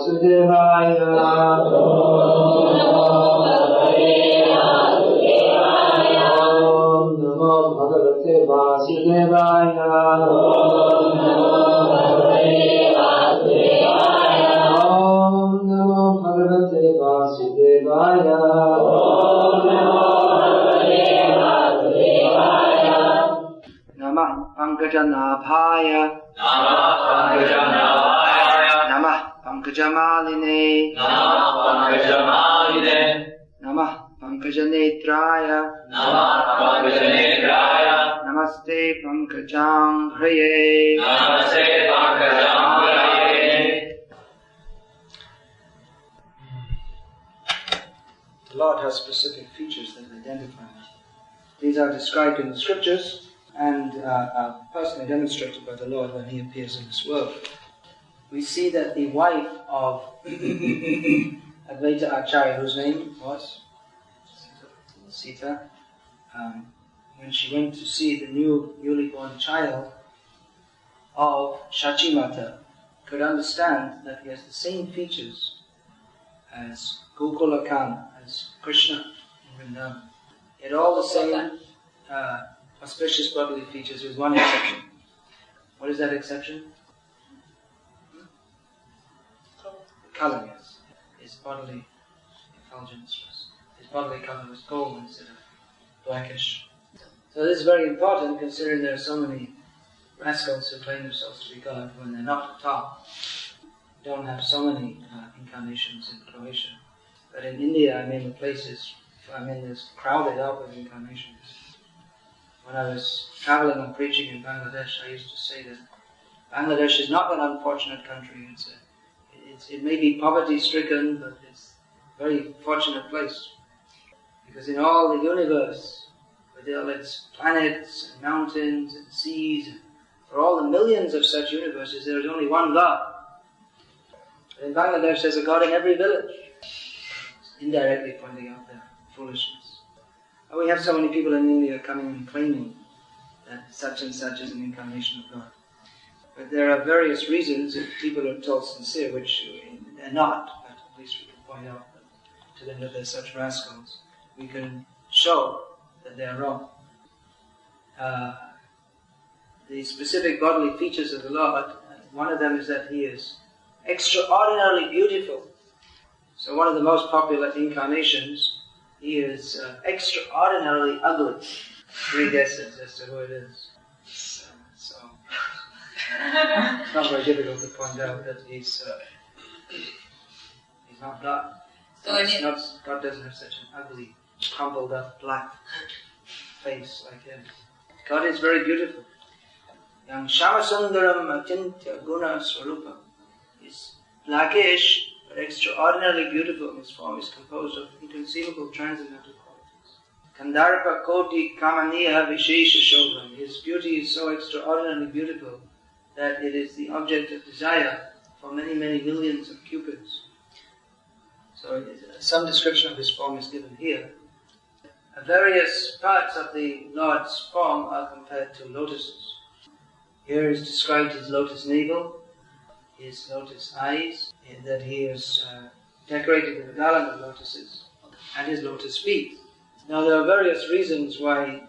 Vasudevaya. Om Namo Bhagavate Vasudevaya. Om Namo Bhagavate Vasudevaya. Namah Pankajanabhaya. Namah Pankajamalini. Namah Pankajanetraya. Namaste Pankajam Hriye. The Lord has specific features that identify him. These are described in the scriptures and are personally demonstrated by the Lord when he appears in this world. We see that the wife of Advaita Acharya, whose name was Sita, when she went to see the newly born child of Shachimata, could understand that he has the same features as Gokula Khan, as Krishna in Vrindavan. He had all the same auspicious bodily features with one exception. What is that exception? Color, yes. His bodily effulgence was, his bodily color was gold instead of blackish. So this is very important considering there are so many rascals who claim themselves to be God when they're not at all. We don't have so many incarnations in Croatia. But in India, it's crowded up with incarnations. When I was traveling and preaching in Bangladesh, I used to say that Bangladesh is not an unfortunate country. It may be poverty-stricken, but it's a very fortunate place. Because in all the universe, with all its planets and mountains and seas, for all the millions of such universes, there is only one God. And in Bangladesh, there's a God in every village. Indirectly pointing out their foolishness. And we have so many people in India coming and claiming that such and such is an incarnation of God. But there are various reasons if people are told sincere, which they're not, but at least we can point out to them that they're such rascals. We can show that they're wrong. The specific bodily features of the Lord, one of them is that he is extraordinarily beautiful. So one of the most popular incarnations, he is extraordinarily ugly. 3 guesses as to who it is. So it's not very difficult to point out that he's not God. God doesn't have such an ugly, crumpled up black face like him. God is very beautiful. Yang Shamasundaram Atintya Guna Swarupa is blackish, but extraordinarily beautiful. His form is composed of inconceivable transcendental qualities. Kandarpa Koti Kamaniya Vishesha Shobha. His beauty is so extraordinarily beautiful that it is the object of desire for many, many millions of cupids. So some description of his form is given here. Various parts of the Lord's form are compared to lotuses. Here is described his lotus navel, his lotus eyes, that he is decorated with a garland of lotuses, and his lotus feet. Now there are various reasons why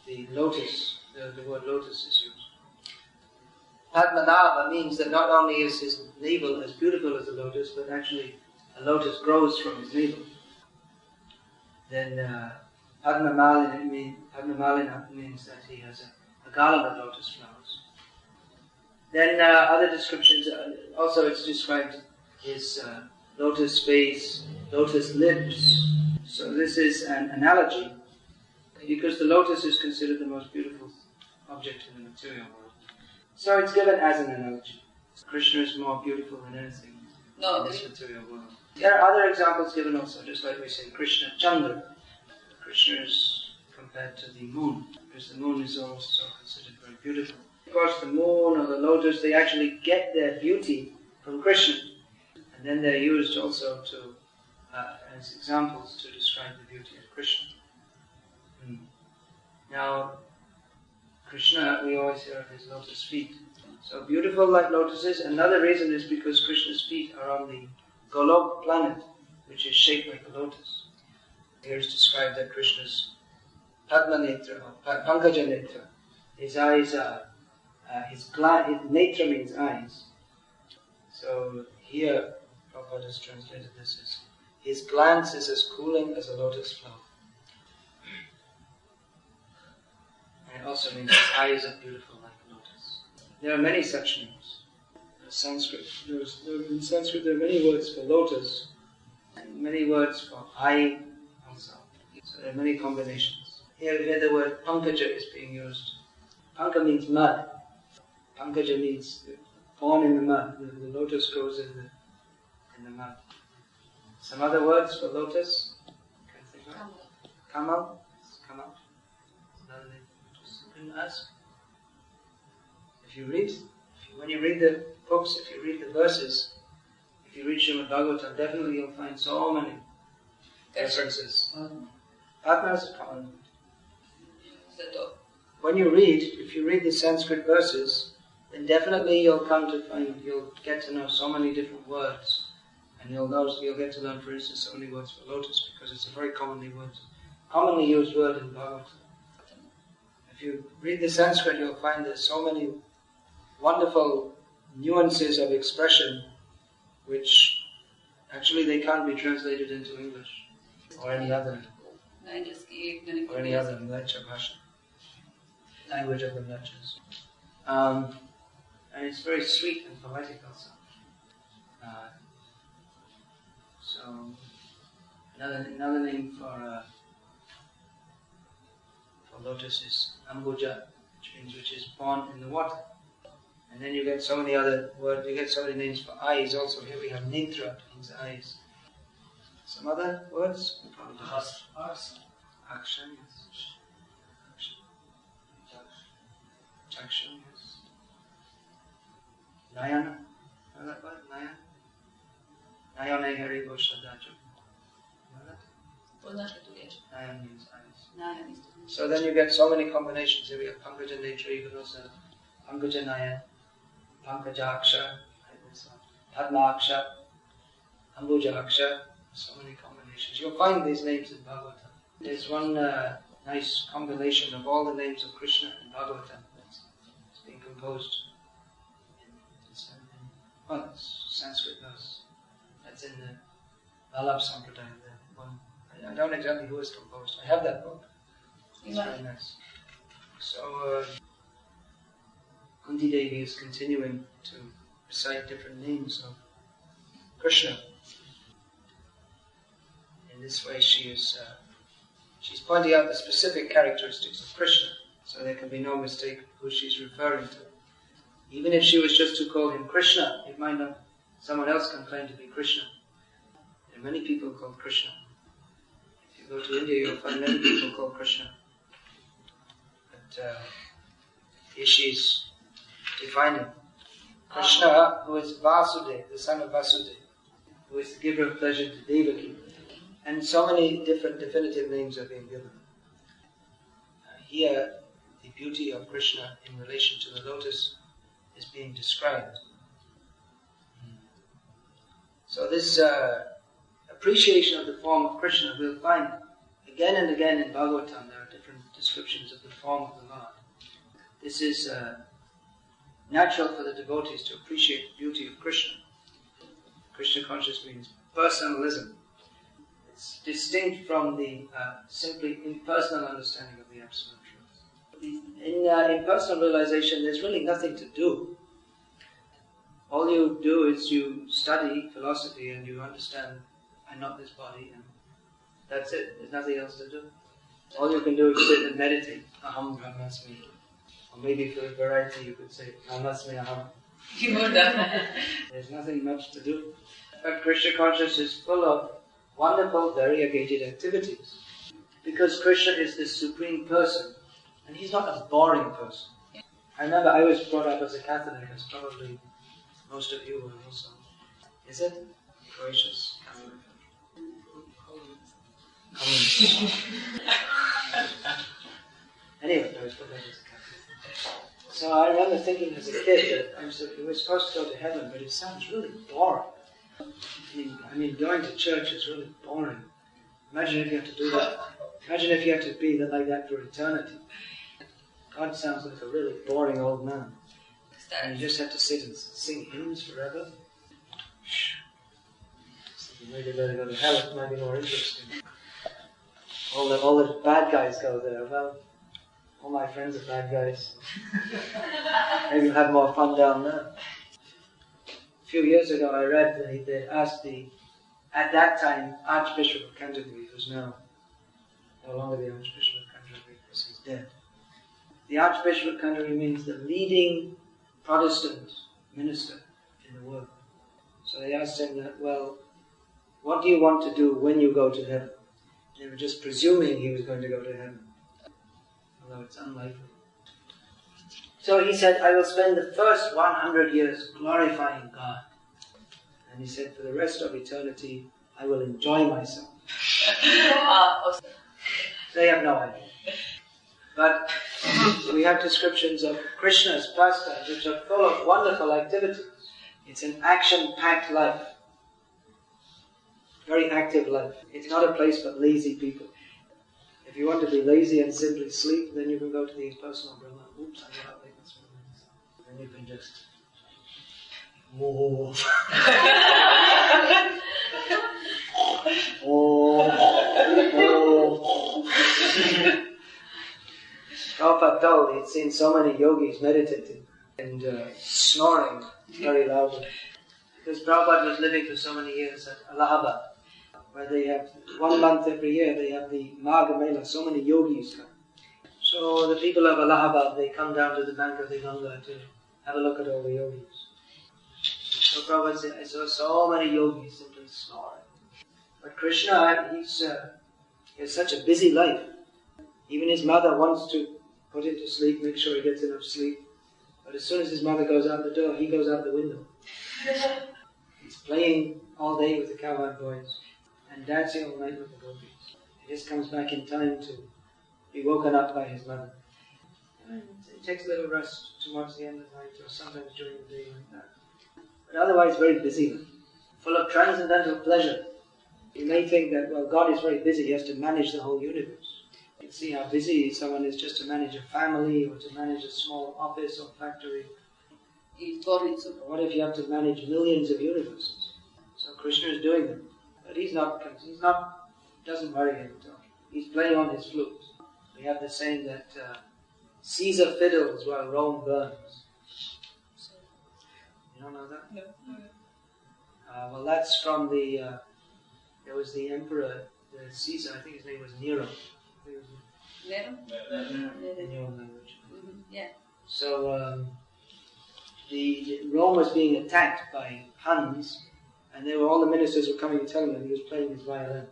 the word lotus is used. Padmanabha means that not only is his navel as beautiful as a lotus, but actually a lotus grows from his navel. Then Padmamalina means that he has a garland of lotus flowers. Then other descriptions, also it's described his lotus face, lotus lips. So this is an analogy, because the lotus is considered the most beautiful object in the material world. So it's given as an analogy. Krishna is more beautiful than anything in this material world. There are other examples given also, just like we say Krishna Chandra. Krishna is compared to the moon, because the moon is also considered very beautiful. Of course, the moon or the lotus, they actually get their beauty from Krishna. And then they're used also to as examples to describe the beauty of Krishna. Now, Krishna, we always hear of his lotus feet. So beautiful like lotuses. Another reason is because Krishna's feet are on the Golok planet, which is shaped like a lotus. Here is described that Krishna's Padma Netra, or Pankaja Netra, his eyes are, his Netra means eyes. So here, Prabhupada has translated this as, his glance is as cooling as a lotus flower. And it also means his eyes are beautiful like a lotus. There are many such names. In Sanskrit, there are many words for lotus, and many words for eye also. So there are many combinations. Here the word Pankaja is being used. Panka means mud. Pankaja means born in the mud. The lotus grows in the mud. Some other words for lotus? Can you think of? Kamal. Kamal. Another name for lotus. You can ask. When you read the books, if you read the verses, if you read Srimad Bhagavatam, definitely you'll find so many references. Padma is a common. When you read, if you read the Sanskrit verses, then definitely you'll get to know so many different words. And you'll get to learn, for instance, so many words for lotus, because it's a very commonly used word in Bhagavatam. If you read the Sanskrit, you'll find there's so many wonderful nuances of expression which actually they can't be translated into English or any other Mlecha Bhasha, language of the Mlechas. And it's very sweet and poetic also. So another name for lotus is Ambuja, which is born in the water. And then you get so many other words, you get so many names for eyes also. Here we have Netra, means eyes. Some other words? Akshan, yes. Akshan, yes. Nayana, know that word? Nayana? Nayane Hari Boshadaju. Know that? Nayana means eyes. So then you get so many combinations. Here we have Pankaja Netra, you can also have Pankaja Nayana, Pankaja Aksha, Padma Aksha, Ambuja Aksha, so many combinations. You'll find these names in Bhagavatam. There's one nice compilation of all the names of Krishna in Bhagavatam. It's being composed in Sanskrit verse. That's in the Vallabh Sampradaya. I don't know exactly who has composed. I have that book. It's very nice. So Kunti Devi is continuing to recite different names of Krishna. In this way she's pointing out the specific characteristics of Krishna, so there can be no mistake who she's referring to. Even if she was just to call him Krishna, it might not, someone else can claim to be Krishna. There are many people called Krishna. If you go to India, you'll find many people called Krishna. But here she's defining Krishna, who is Vasudeva, the son of Vasudeva, who is the giver of pleasure to Devaki. And so many different definitive names are being given. Here, the beauty of Krishna in relation to the lotus is being described. So this appreciation of the form of Krishna we'll find again and again in Bhagavatam. There are different descriptions of the form of the Lord. This is natural for the devotees to appreciate the beauty of Krishna. Krishna consciousness means personalism. It's distinct from the simply impersonal understanding of the Absolute Truth. In impersonal realization, there's really nothing to do. All you do is you study philosophy and you understand, I'm not this body, and that's it. There's nothing else to do. All you can do is sit and meditate. Aham Brahmasmi. Or maybe for variety you could say, Brahmasmi Aham. There's nothing much to do. But Krishna consciousness is full of wonderful, variegated activities. Because Krishna is the supreme person, and he's not a boring person. I remember I was brought up as a Catholic, as probably most of you were also. Is it? Gracious. Anyway, I was brought up as a Catholic. So I remember thinking as a kid that we're supposed to go to heaven, but it sounds really boring. I mean, going to church is really boring. Imagine if you have to do that. Imagine if you have to be like that for eternity. God sounds like a really boring old man. And you just have to sit and sing hymns forever. Maybe better go to hell, it might be more interesting. All the bad guys go there. Well, all my friends are bad guys. Maybe you'll have more fun down there. A few years ago I read that they asked at that time, Archbishop of Canterbury, who's now no longer the Archbishop of Canterbury because he's dead. The Archbishop of Canterbury means the leading Protestant minister in the world. So they asked him that, well, what do you want to do when you go to heaven? They were just presuming he was going to go to heaven, although it's unlikely. So he said, I will spend the first 100 years glorifying God. And he said, for the rest of eternity, I will enjoy myself. They have no idea. But we have descriptions of Krishna's pastimes, which are full of wonderful activities. It's an action-packed life. Very active life. It's not a place for lazy people. If you want to be lazy and simply sleep, then you can go to the personal Brahma. Oops, I got out late this morning. Then you can just move. Prabhupada told he'd seen so many yogis meditating and snoring very loudly. Because Prabhupada was living for so many years at Allahabad, where they have 1 month every year, they have the Magha Mela, so many yogis come. So the people of Allahabad, they come down to the bank of the Ganga to have a look at all the yogis. So Prabhupada said, I saw so many yogis simply snoring. But Krishna, he has such a busy life. Even his mother wants to put him to sleep, make sure he gets enough sleep. But as soon as his mother goes out the door, he goes out the window. He's playing all day with the cowherd boys and dancing all night with the gopis. He just comes back in time to be woken up by his mother. And he takes a little rest towards the end of the night or sometimes during the day like that. But otherwise very busy, full of transcendental pleasure. You may think that, well, God is very busy, he has to manage the whole universe. You can see how busy someone is just to manage a family or to manage a small office or factory. What if you have to manage millions of universes? So Krishna is doing that. But he's not, doesn't worry him at all. He's playing on his flute. We have the saying that Caesar fiddles while Rome burns. You don't know that? No. Well, that's from there was the emperor, the Caesar, I think his name was Nero. Nero? In your language. Mm-hmm. Yeah. So, the Rome was being attacked by Huns, and all the ministers were coming and telling him he was playing his violin.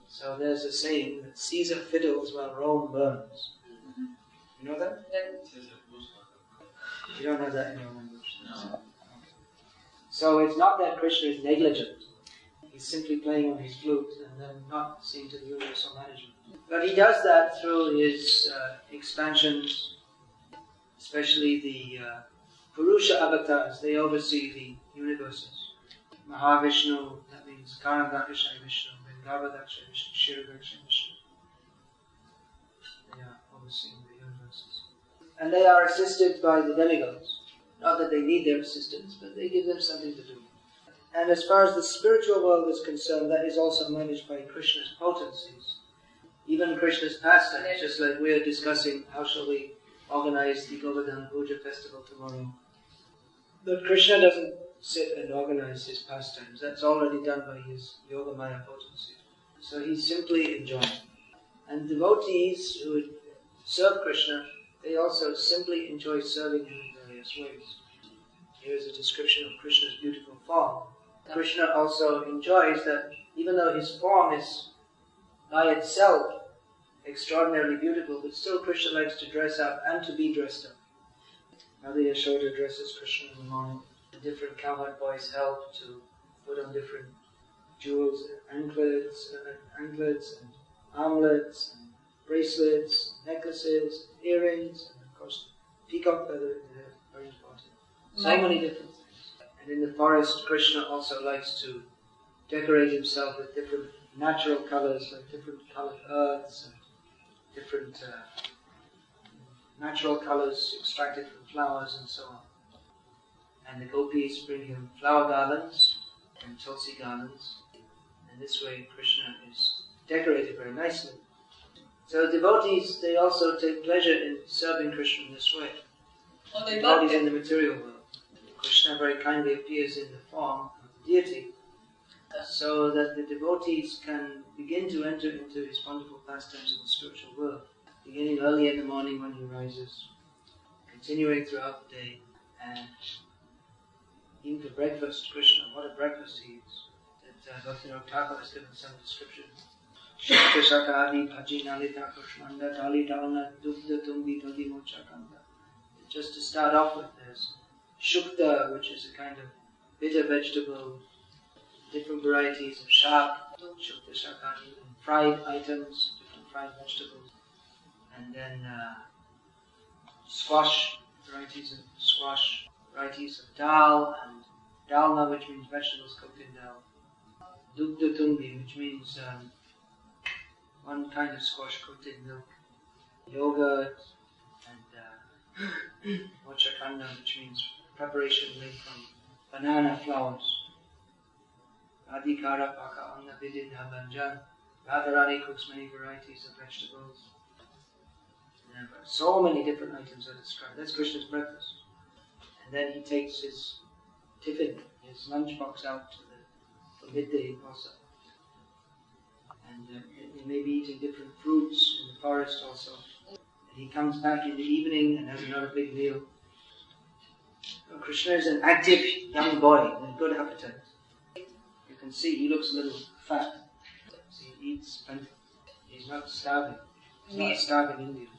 So there's a saying that Caesar fiddles while Rome burns. Mm-hmm. You know that? Yeah. You don't have that in your language? No. So it's not that Krishna is negligent. He's simply playing on his flute and then not seeing to the universal management. But he does that through his expansions, especially the Purusha avatars. They oversee the universes. Mahavishnu, that means Karandaksha Vishnu, Garbhadaksha Vishnu, Shiradaksha Vishnu. They are overseeing the universes. And they are assisted by the demigods. Not that they need their assistance, but they give them something to do. And as far as the spiritual world is concerned, that is also managed by Krishna's potencies. Even Krishna's pastimes, just like we are discussing how shall we organize the Govardhan Puja festival tomorrow. But Krishna doesn't sit and organize his pastimes. That's already done by his Yoga Maya potency. So he's simply enjoying. And devotees who serve Krishna, they also simply enjoy serving him in various ways. Here's a description of Krishna's beautiful form. Krishna also enjoys that even though his form is by itself extraordinarily beautiful, but still Krishna likes to dress up and to be dressed up. Mother Yashoda dresses Krishna in the morning. The different cowherd boys help to put on different jewels, anklets and armlets and bracelets, necklaces, earrings, and of course peacock feather in the head, very important. So many different things. And in the forest, Krishna also likes to decorate himself with different natural colors, like different colored earths, and different natural colors extracted from flowers and so on. And the gopis bring him flower garlands and tulsi garlands. And this way Krishna is decorated very nicely. So devotees, they also take pleasure in serving Krishna in this way. Devotees in the material world. Krishna very kindly appears in the form of the deity, so that the devotees can begin to enter into his wonderful pastimes in the spiritual world, beginning early in the morning when he rises, continuing throughout the day, and even for breakfast, Krishna, what a breakfast he eats. That Bhakti Thakur has given some description. Shukta Shakadi Bhaji Nalita Kushmanda Dali Dalna Dugda Tumbi Dodi Mochakanda. Just to start off with, there's Shukta, which is a kind of bitter vegetable, different varieties of shak, Shukta Shakadi, and fried items, different fried vegetables, and then squash, varieties of dal, and dalna, which means vegetables cooked in dal, Dugda Tumbi, which means one kind of squash cooked in milk, yogurt, and mochakanda, which means preparation made from banana flowers. Radhikara Paka Anna Vididha Banjan. Radharani cooks many varieties of vegetables. So many different items are described. That's Krishna's breakfast. And then he takes his tiffin, his lunchbox out for midday also. And he may be eating different fruits in the forest also. And he comes back in the evening and has another big meal. So Krishna is an active young boy with a good appetite. You can see he looks a little fat. So he eats plenty. He's not starving. He's not a starving Indian.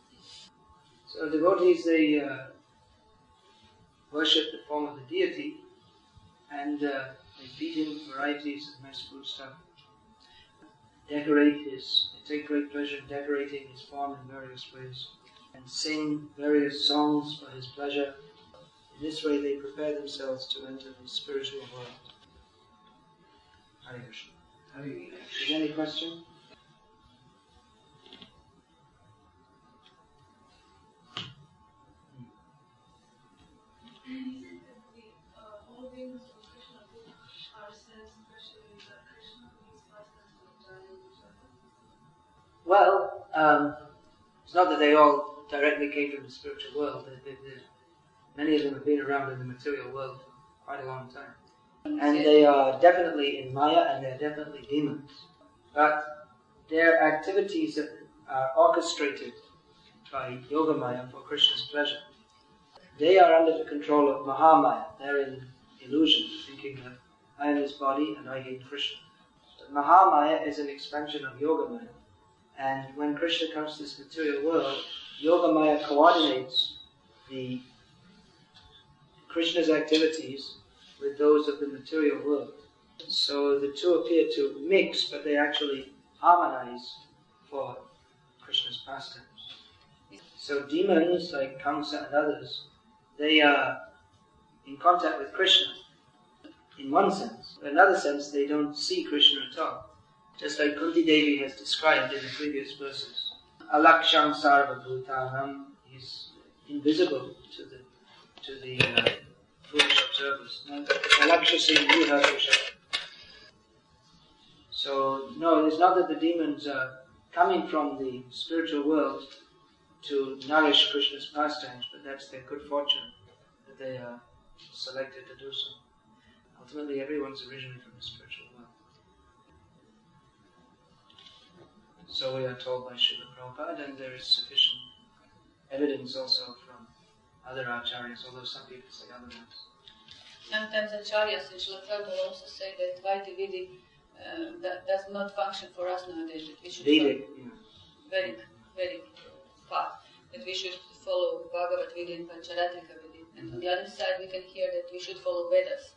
So devotees, they worship the form of the deity, and they feed him varieties of nice food stuff. They take great pleasure in decorating his form in various ways, and sing various songs for his pleasure. In this way they prepare themselves to enter the spiritual world. Hare Krishna. Is there any question? All beings of Krishna are said, especially that Krishna is faster than Well, it's not that they all directly came from the spiritual world. Many of them have been around in the material world for quite a long time. And they are definitely in Maya, and they're definitely demons. But their activities are orchestrated by Yoga Maya for Krishna's pleasure. They are under the control of Mahamaya. They're in illusion, thinking that I am this body and I hate Krishna. But Mahamaya is an expansion of Yoga Maya. And when Krishna comes to this material world, Yoga Maya coordinates Krishna's activities with those of the material world. So the two appear to mix, but they actually harmonize for Krishna's pastimes. So demons like Kamsa and others, they are in contact with Krishna in one sense. In another sense, they don't see Krishna at all. Just like Kunti Devi has described in the previous verses. Alaksham sarva bhutanam, he's invisible to the foolish observers. Alakshasing yuha. So, no, it's not that the demons are coming from the spiritual world to nourish Krishna's pastimes, but that's their good fortune that they are selected to do so. Ultimately, everyone's originally from the spiritual world. So we are told by Srila Prabhupada, and there is sufficient evidence also from other acharyas, although some people say otherwise. Sometimes acharyas in Srila Prabhupada also say that Vaidya that does not function for us nowadays. That we should Vedic, Vedic path. That we should follow Bhagavad-gita and Pancharatrika Vedic. And on the other side, we can hear that we should follow Vedas.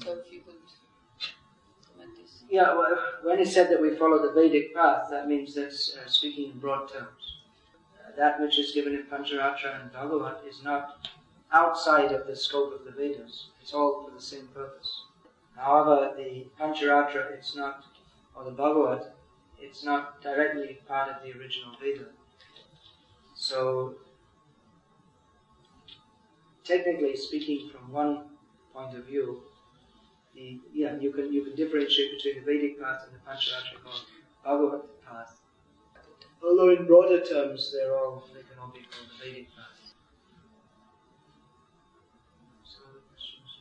So if you could comment this. Yeah, well, when it's said that we follow the Vedic path, that means that's speaking in broad terms. that which is given in Pancharatra and Bhagavad is not outside of the scope of the Vedas. It's all for the same purpose. However, the Pancharatra, it's not, or the Bhagavad, it's not directly part of the original Veda. So, technically speaking, from one point of view, you can differentiate between the Vedic path and the Pancharatra or Bhagavad path. Although in broader terms, they can all be called the Vedic path. So, other questions?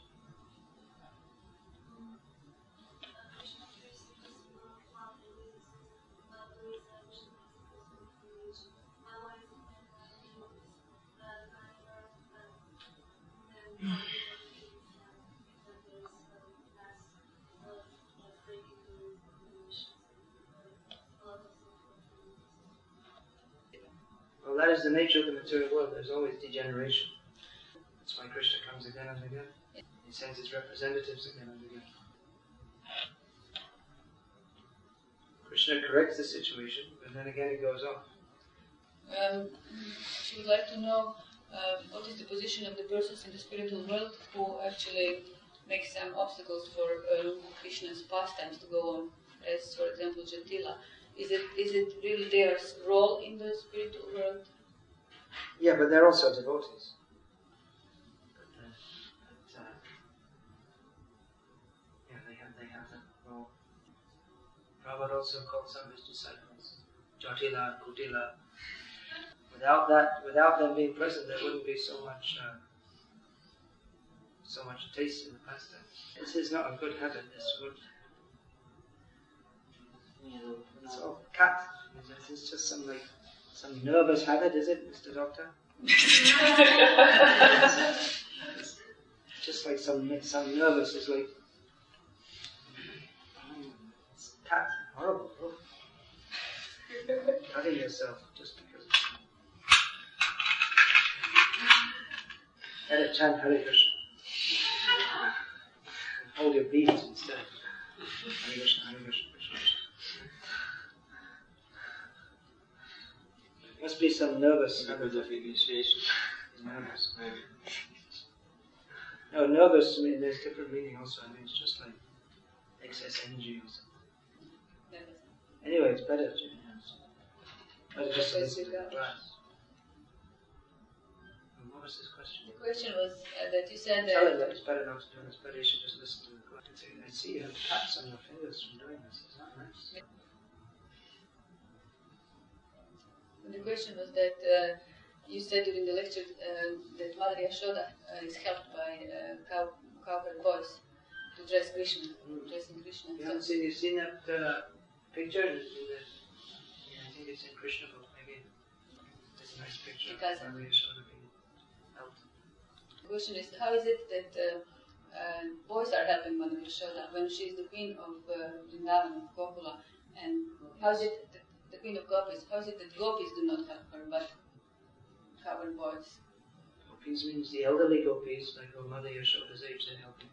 Well, that is the nature of the material world. There's always degeneration. That's why Krishna comes again and again. He sends his representatives again and again. Krishna corrects the situation, but then again it goes off. She would like to know what is the position of the persons in the spiritual world who actually make some obstacles for Krishna's pastimes to go on, as for example Jatila. Is it really their role in the spiritual world? Yeah, but they're also devotees. They have that role. Prabhupada also called some of his disciples Jatila and Kutila. Without them being present, there wouldn't be so much taste in the pastime. This is not a good habit. It's all cat. It's just some nervous habit, is it, Mr. Doctor? Just like some nervous is like it's cat, horrible. Cutting yourself just because. Better chant Hare Krishna. Hold your beads instead. Hare Krishna, Hare Krishna, Krishna Krishna. Must be some nervous. Because of initiation. Nervous. Maybe. No, nervous, I mean, there's different meaning also. I mean, it's just like excess energy or something. Anyway, it's better just to listen to the class. What was this question? The question was that you said Tell him that it's better not to do this, but he should just listen to the class. I see you have cuts on your fingers from doing this. Is that nice? The question was that you said during the lecture that Mother Yashoda is helped by cowherd boys to dress Krishna, dressing Krishna. You've seen that picture? I think it's in Krishna book, maybe. It's a nice picture. Vikasa. Mother Yashoda being helped. The question is, how is it that boys are helping Mother Yashoda when she is the queen of Vrindavan, of Gokula, and how is it that the queen of Gopis, how is it that Gopis do not help her, but cowherd boys? Gopis means the elderly Gopis, like our Mother Yashoda's age, they're helping.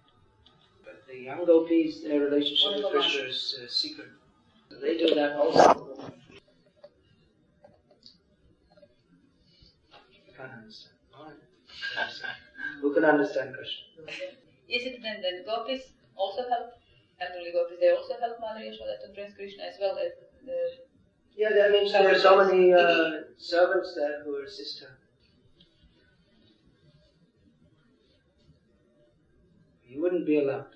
But the young Gopis, their relationship with Krishna is secret. So they do that also. I can't understand. Who can understand Krishna? Is it then that Gopis also help, elderly Gopis, they also help Mother Yashoda to dress Krishna as well as the... Yeah, that means there are so many servants there who assist her. You wouldn't be allowed.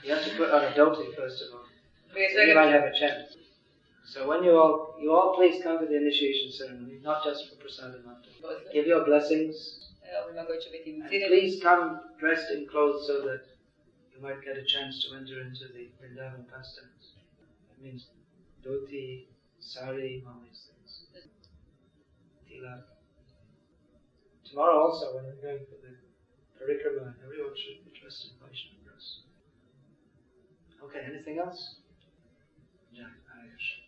You have to put on a dhoti first of all. Then you might have a chance. So when you all please come to the initiation ceremony, not just for prasadam. Give your blessings. And please come dressed in clothes so that you might get a chance to enter into the Vrindavan pastimes. That means dhoti, sari, all these things. Tilak. Tomorrow also, when we're going for the parikrama, everyone should be dressed in Vaishnava dress. Okay, anything else? Yeah, Hare Krishna.